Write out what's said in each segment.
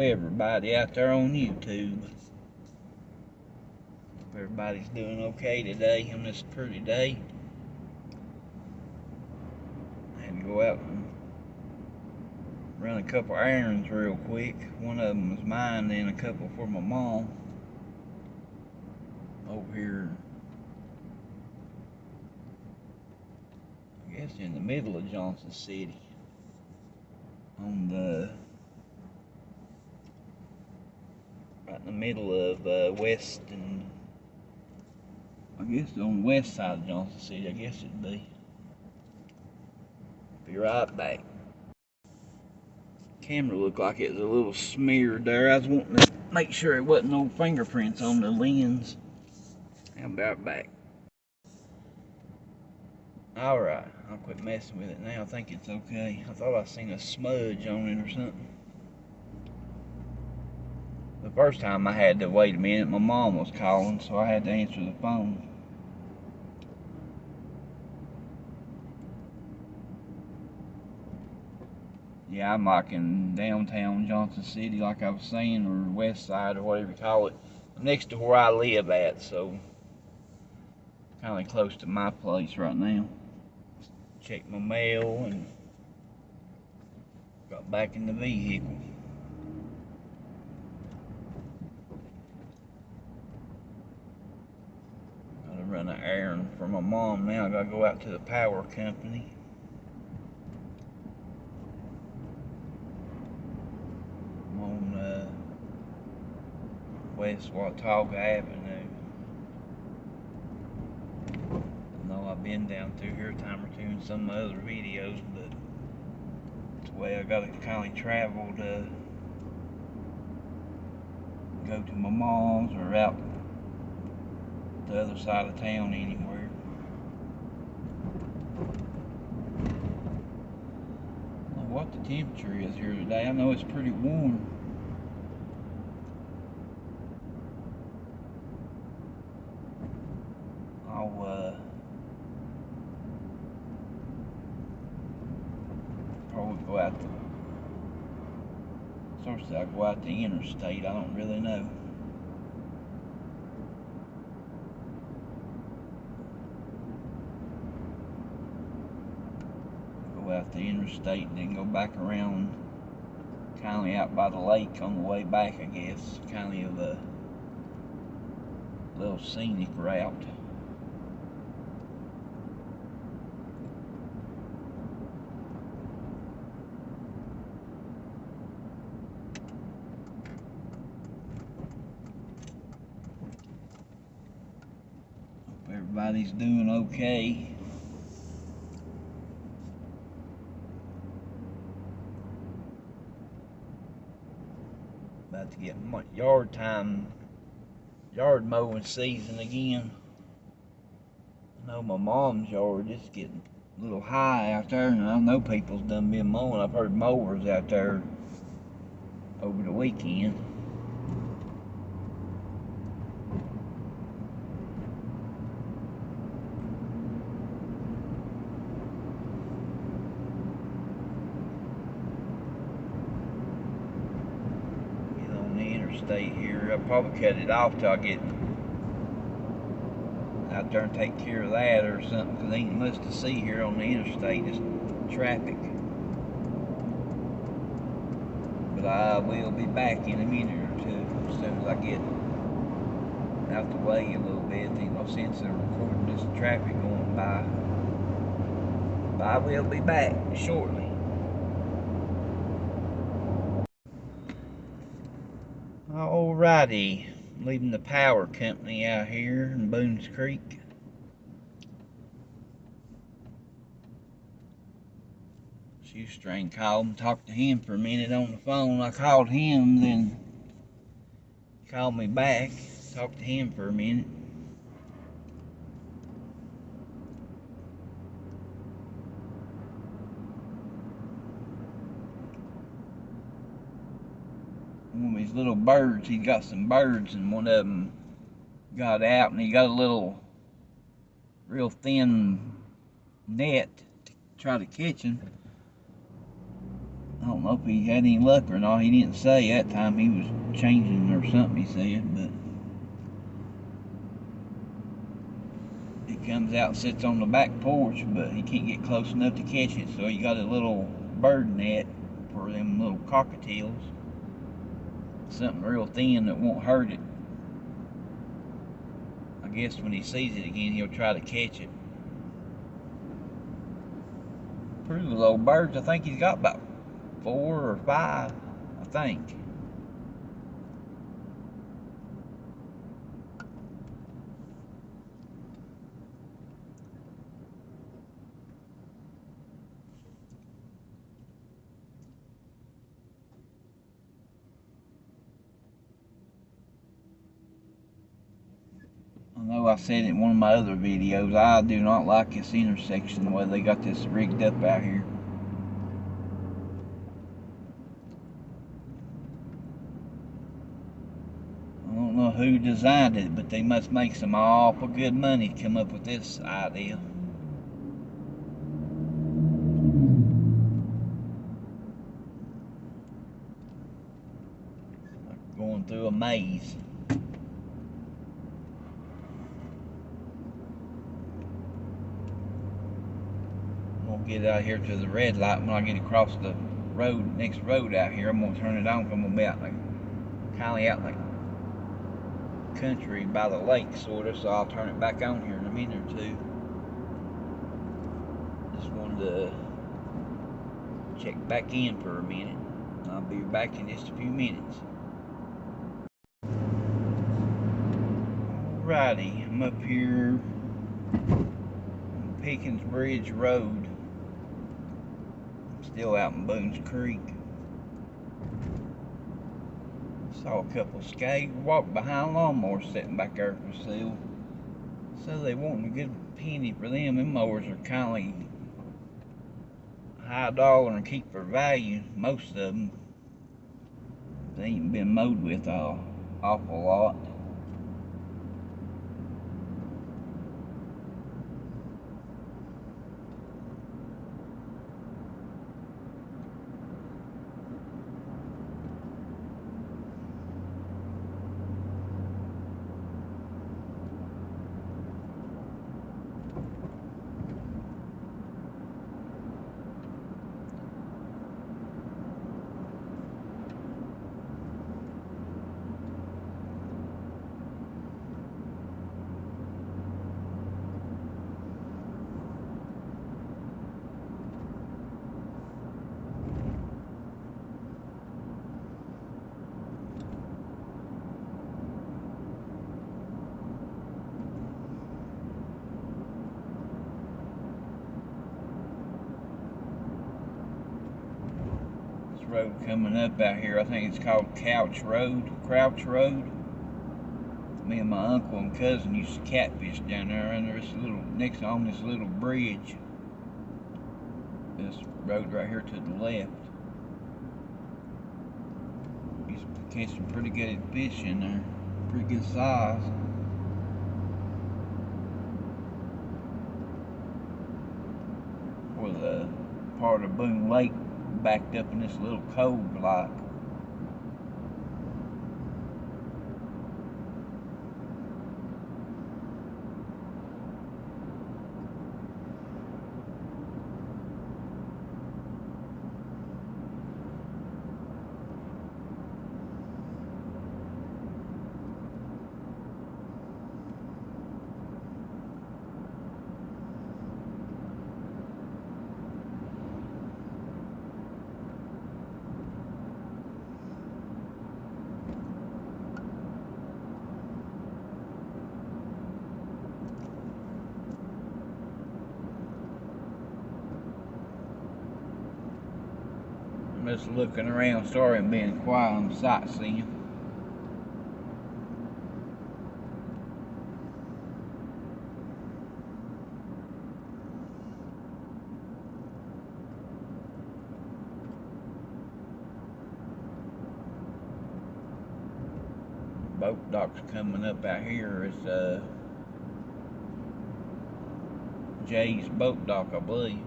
to everybody out there on YouTube. Hope everybody's doing okay today on this pretty day. I had to go out and run a couple errands real quick. One of them was mine, then a couple for my mom. Over here, I guess in the middle of Johnson City. Right in the middle of west and, I guess on the west side of Johnson City, I guess it'd be. Be right back. Camera looked like it was a little smeared there. I was wanting to make sure it wasn't no fingerprints on the lens. I'll be right back. Alright, I'll quit messing with it now. I think it's okay. I thought I seen a smudge on it or something. The first time I had to wait a minute, my mom was calling, so I had to answer the phone. Yeah, I'm like in downtown Johnson City, like I was saying, or west side, or whatever you call it. I'm next to where I live at, so kind of close to my place right now. Checked my mail and got back in the vehicle. Gotta run an errand for my mom now. I gotta go out to the power company. I'm on West Watauga Avenue. I know I've been down through here a time or two in some of the other videos, but it's the way I gotta kind of travel to go to my mom's or out the other side of town anywhere. I don't know what the temperature is here today. I know it's pretty warm. I'll probably go out I'll go out the interstate. I don't really know. Go out the interstate and then go back around, kind of out by the lake on the way back, I guess. Kind of a little scenic route. Everybody's doing okay. About to get yard mowing season again. I know my mom's yard is getting a little high out there, and I know people's done been mowing. I've heard mowers out there over the weekend. Interstate here. I'll probably cut it off till I get out there and take care of that or something, because there ain't much to see here on the interstate, just traffic. But I will be back in a minute or two as soon as I get out the way a little bit. Ain't no sense of recording this traffic going by. But I will be back shortly. Alrighty, leaving the power company out here in Boone's Creek. Shoestring called and talked to him for a minute on the phone. I called him, then he called me back, talked to him for a minute. One of these little birds, he's got some birds, and one of them got out, and he got a little real thin net to try to catch him. I don't know if he had any luck or not. He didn't say that time. He was changing or something, he said, but he comes out and sits on the back porch, but he can't get close enough to catch it, so he got a little bird net for them little cockatiels. Something real thin that won't hurt it. I guess when he sees it again, he'll try to catch it. Pretty little birds. I think he's got about 4 or 5, I think. I know I said in one of my other videos, I do not like this intersection, the way they got this rigged up out here. I don't know who designed it, but they must make some awful good money to come up with this idea. Like going through a maze. I'm gonna get out here to the red light. When I get across the road, next road out here, I'm gonna turn it on. I'm gonna be out like, kinda out like country by the lake, sorta, so I'll turn it back on here in a minute or two. Just wanted to check back in for a minute. I'll be back in just a few minutes. Alrighty, I'm up here on Pickens Bridge Road. I'm still out in Boone's Creek. Saw a couple of skates walk behind lawnmowers sitting back there for sale. So they want a good penny for them. Them mowers are kind of high dollar and keep for value. Most of them, they ain't been mowed with an awful lot. Road coming up out here, I think it's called Crouch Road. Me and my uncle and cousin used to catfish down there under this little, next on this little bridge. This road right here to the left. Used to catch some pretty good fish in there, pretty good size. With a part of Boone Lake backed up in this little cove like. Just looking around, sorry I'm being quiet, I'm sightseeing. Boat dock's coming up out here. It's Jay's boat dock, I believe.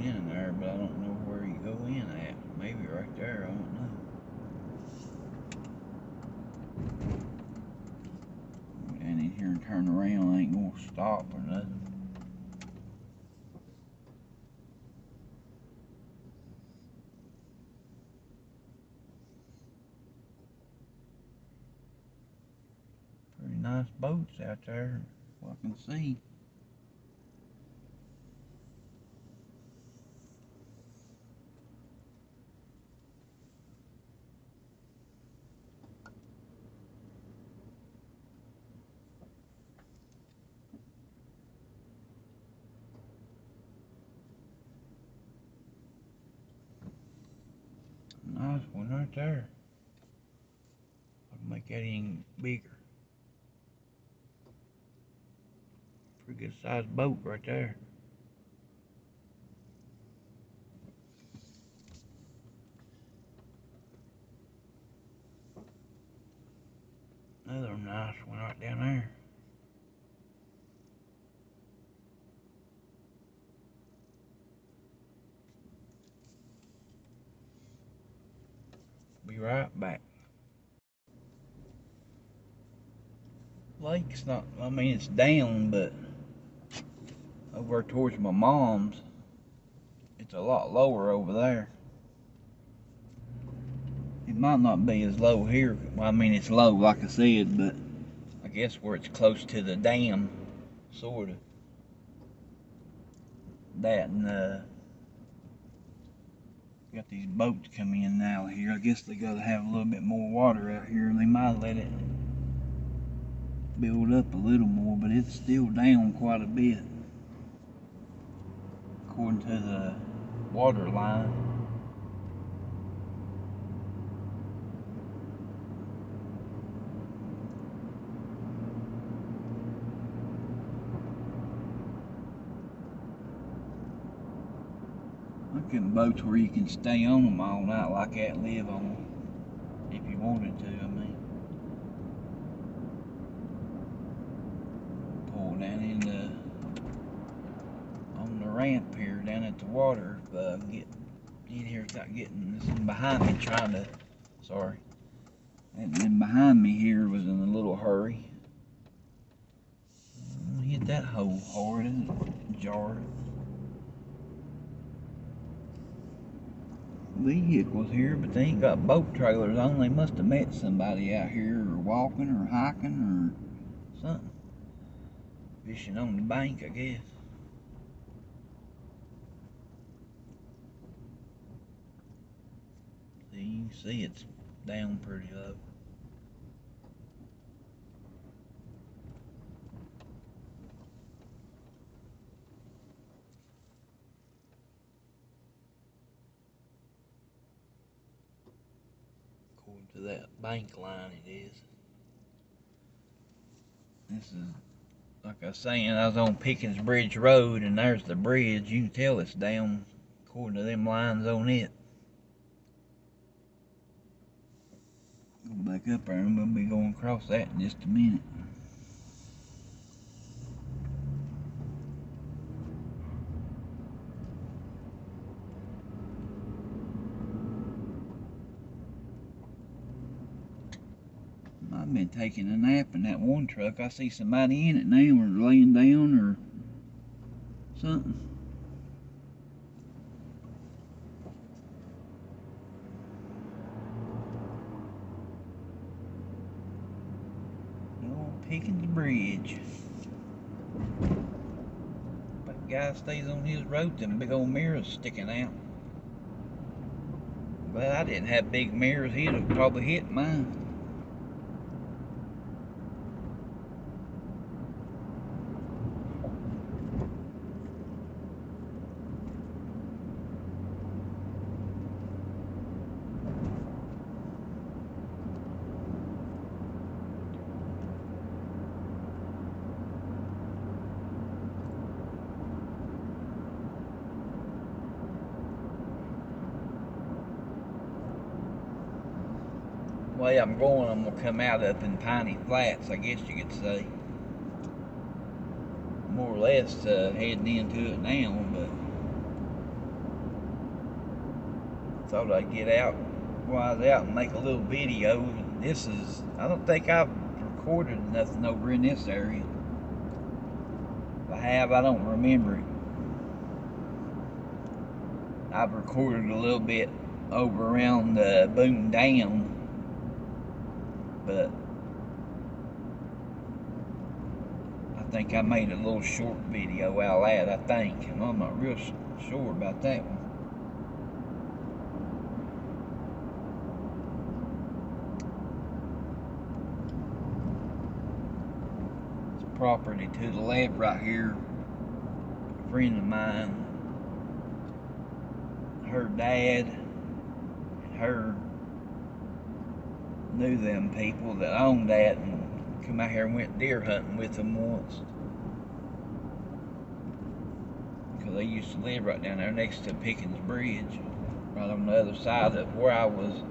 in there, but I don't know where you go in at. Maybe right there, I don't know. And in here and turn around, I ain't gonna stop or nothing. Pretty nice boats out there, what I can see. Nice one right there. I'll make that even bigger. Pretty good sized boat right there. Another nice one right down there. Be right back. Lake's not, I mean, it's down, but over towards my mom's, it's a lot lower over there. It might not be as low here. Well, I mean, it's low, like I said, but I guess where it's close to the dam, sort of. That and got these boats coming in now here. I guess they gotta have a little bit more water out here. They might let it build up a little more, but it's still down quite a bit according to the water line. Looking boats where you can stay on them all night like that and live on them if you wanted to, I mean. Pull down in on the ramp here down at the water, get in here without getting this one behind me trying to, sorry. And then behind me here was in a little hurry. Hit that hole hard, isn't it? Jar. Vehicles here, but they ain't got boat trailers on. They must have met somebody out here, or walking, or hiking, or something. Fishing on the bank, I guess. See, you can see it's down pretty low. According to that bank line, it is. This is, like I was saying, I was on Pickens Bridge Road, and there's the bridge. You can tell it's down according to them lines on it. Go back up there, and we'll be going across that in just a minute. I've been taking a nap in that one truck. I see somebody in it now, or laying down, or something. No, Pickens Bridge. That guy stays on his road, them big old mirrors sticking out. But I didn't have big mirrors. He'd have probably hit mine. Way I'm going, I'm gonna come out up in Piney Flats, I guess you could say. More or less heading into it now, but Thought I'd get out while I was out and make a little video. I don't think I've recorded nothing over in this area. If I have, I don't remember it. I've recorded a little bit over around the Boone Dam, but I think I made a little short video out of that, I think. And I'm not real sure about that one. Property to the left right here, a friend of mine, her dad and her knew them people that owned that and come out here and went deer hunting with them once, because they used to live right down there next to Pickens Bridge, right on the other side of where I was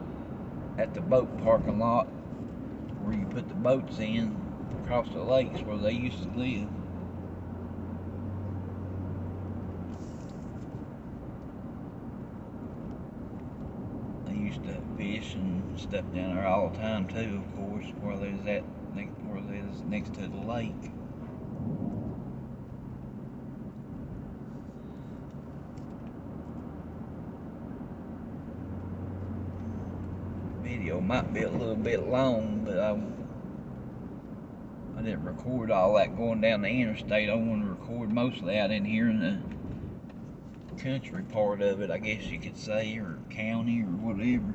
at the boat parking lot where you put the boats in across the lakes where they used to live. They used to fish and stuff down there all the time too, of course, where they was next to the lake. Video might be a little bit long, but I didn't record all that going down the interstate. I want to record mostly out in here in the country part of it, I guess you could say, or county or whatever.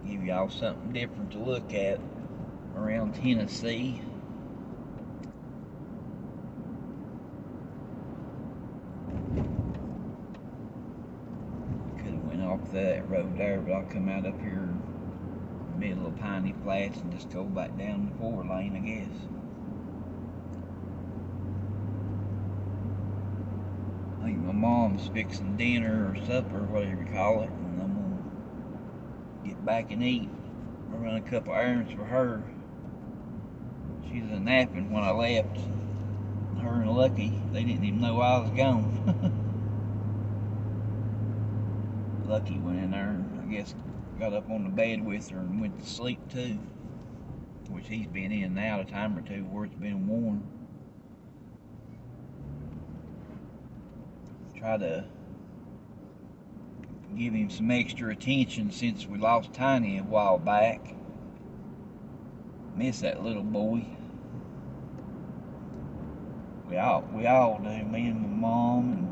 Give y'all something different to look at around Tennessee. Could have went off that road there, but I'll come out up here middle of Piney Flats and just go back down the 4-lane, I guess. I think my mom's fixing dinner or supper, whatever you call it, and I'm gonna get back and eat. I'll run a couple errands for her. She was napping when I left. Her and Lucky, they didn't even know I was gone. Lucky went in there and I guess got up on the bed with her and went to sleep too, which he's been in and out a time or two where it's been warm. Try to give him some extra attention since we lost Tiny a while back. Miss that little boy. We all do, me and my mom and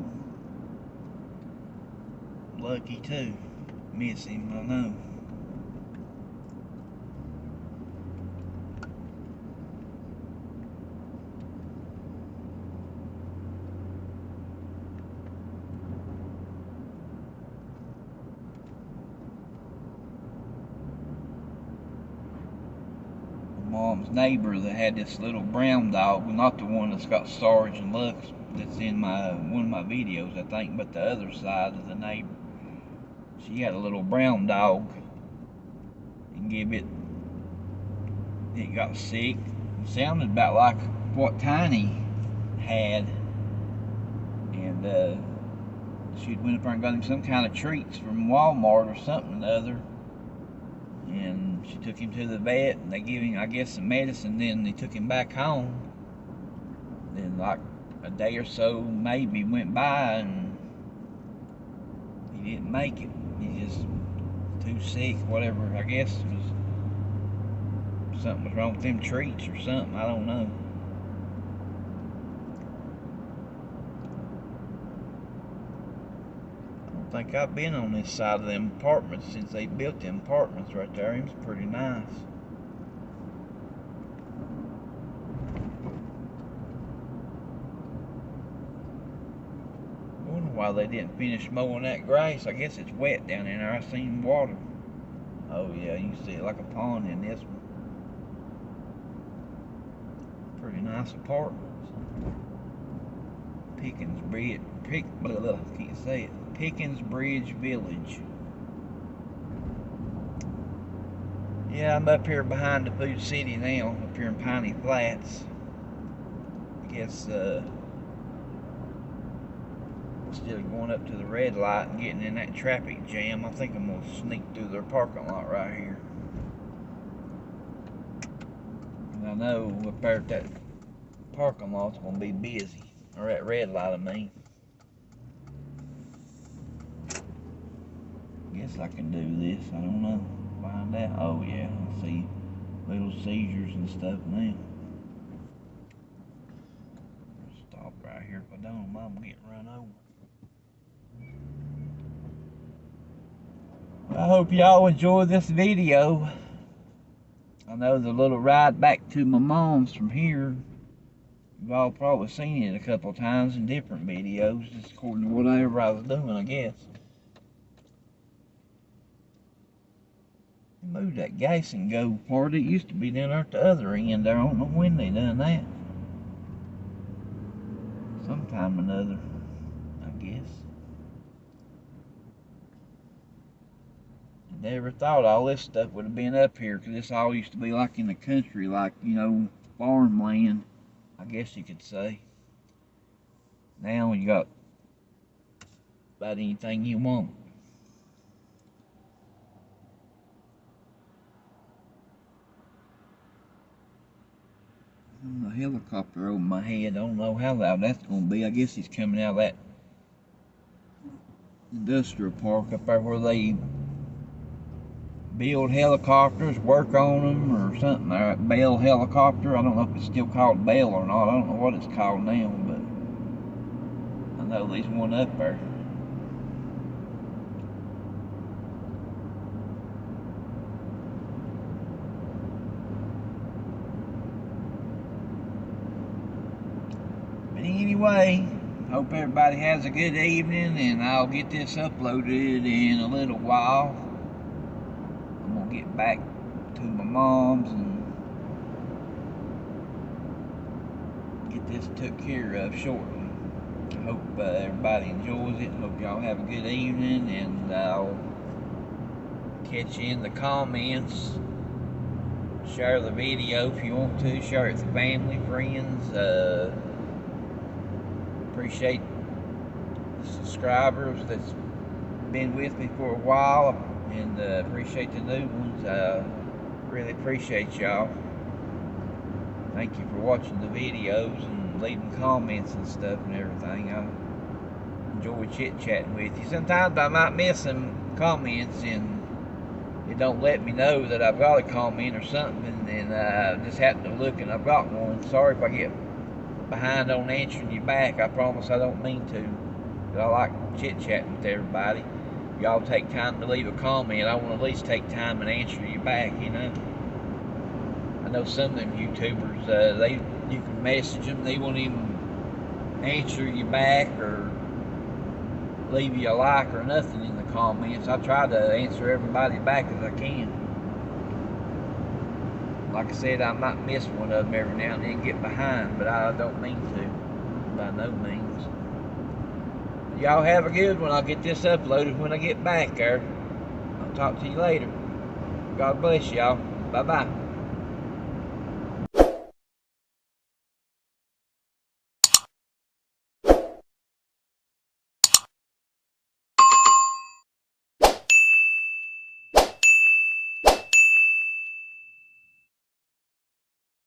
Lucky too. Miss him, I know. My mom's neighbor that had this little brown dog, well, not the one that's got Sarge and Lux that's in one of my videos, I think, but the other side of the neighbor. She had a little brown dog and it got sick. It sounded about like what Tiny had, and she'd went up there and got him some kind of treats from Walmart or something or other, and she took him to the vet and they gave him, I guess, some medicine. Then they took him back home. Then like a day or so maybe went by and he didn't make it. He just too sick, whatever. I guess it was something was wrong with them treats or something. I don't know. I don't think I've been on this side of them apartments since they built them apartments right there. It was pretty nice. Why they didn't finish mowing that grass. I guess it's wet down in there. I seen water. Oh yeah, you can see it like a pond in this one. Pretty nice apartments. Pickens Bridge, can't say it. Pickens Bridge Village. Yeah, I'm up here behind the Food City now, up here in Piney Flats. I guess instead of going up to the red light and getting in that traffic jam. I think I'm going to sneak through their parking lot right here. And I know up there at that parking lot's going to be busy. Or that red light, I mean. Guess I can do this. I don't know. Find out. Oh, yeah. I see little seizures and stuff now. Stop right here. If I don't, I'm getting run over. I hope y'all enjoy this video. I know the little ride back to my mom's from here. You've all probably seen it a couple times in different videos, just according to whatever I was doing, I guess. Move that gas and go part. It used to be down there at the other end there. I don't know when they done that. Sometime or another, I guess. Never thought all this stuff would have been up here, because this all used to be like in the country, like, you know, farmland, I guess you could say. Now you got about anything you want. A helicopter over my head. I don't know how loud that's going to be. I guess he's coming out of that industrial park up there where they build helicopters, work on them or something. Bell helicopter. I don't know if it's still called Bell or not. I don't know what it's called now, but I know there's one up there. But anyway, hope everybody has a good evening, and I'll get this uploaded in a little while. I'm gonna get back to my mom's and get this took care of shortly. I hope everybody enjoys it. Hope y'all have a good evening, and I'll catch you in the comments. Share the video if you want to. Share it with family, friends. Appreciate the subscribers that's been with me for a while, and appreciate the new ones. Really appreciate y'all. Thank you for watching the videos and leaving comments and stuff and everything. I enjoy chit-chatting with you. Sometimes I might miss some comments and it don't let me know that I've got a comment or something, and I just happen to look and I've got one. Sorry if I get behind on answering you back. I promise I don't mean to, but I like chit-chatting with everybody. Y'all take time to leave a comment. I want to at least take time and answer you back, you know. I know some of them YouTubers, you can message them, they won't even answer you back or leave you a like or nothing in the comments. I try to answer everybody back as I can. Like I said, I might miss one of them every now and then, get behind, but I don't mean to, by no means. Y'all have a good one. I'll get this uploaded when I get back there. I'll talk to you later. God bless y'all. Bye-bye.